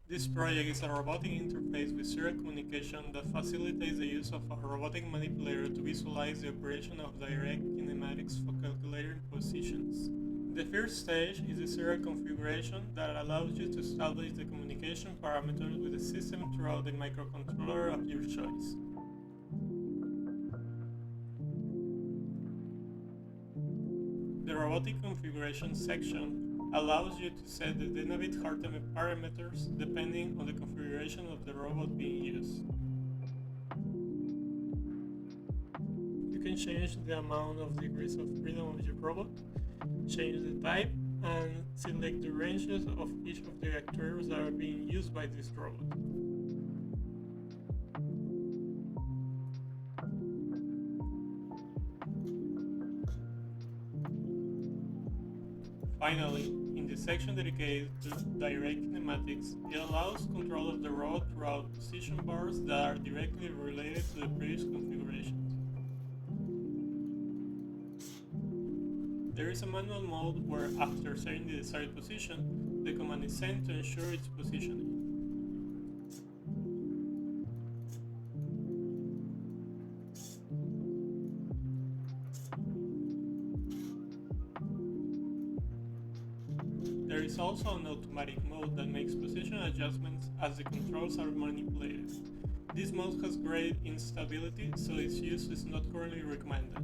This project is a robotic interface with serial communication that facilitates the use of a robotic manipulator to visualize the operation of direct kinematics for calculating positions. The first stage is the serial configuration that allows you to establish the communication parameters with the system throughout the microcontroller of your choice. The robotic configuration section allows you to set the dynamic hardware parameters depending on the configuration of the robot being used. You can change the amount of degrees of freedom of your robot, change the type, and select the ranges of each of the actuators that are being used by this robot. Finally, in the section dedicated to direct kinematics, it allows control of the robot throughout position bars that are directly related to the previous configurations. There is a manual mode where, after setting the desired position, the command is sent to ensure its positioning. There is also an automatic mode that makes position adjustments as the controls are manipulated. This mode has great instability, so its use is not currently recommended.